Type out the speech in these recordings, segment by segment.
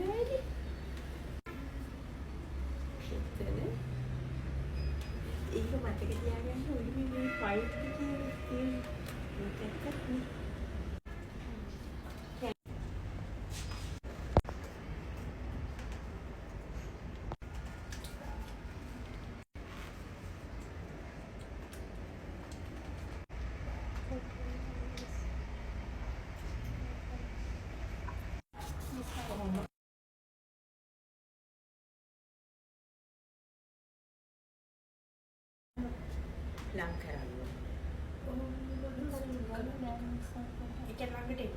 හරි. එතන. ඒක මතක තියාගන්න ඕනේ මේ ෆයිට් එකේ තියෙන මේකත් නේ. ලං කරන්න. ඒක ළඟට එන්න.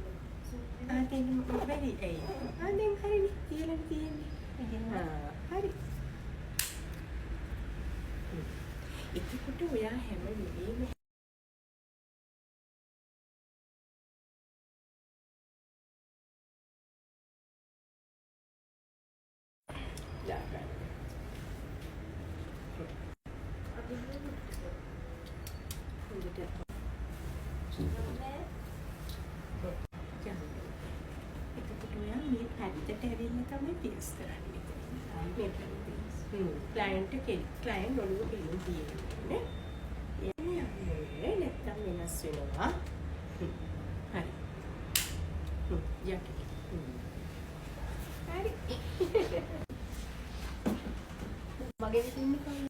දැන් වැඩි ඇයි? දැන් හරිනේ. තියලා තියෙන්නේ. හරි. එතකොට ඔයා හැම වෙලේම ක්ලයන්ට් ඔළුව පිළින් තියෙන්නේ නේ. නැත්තම් වෙනස් වෙනවා. හරි. යකි. හරි. මගේ විදිහට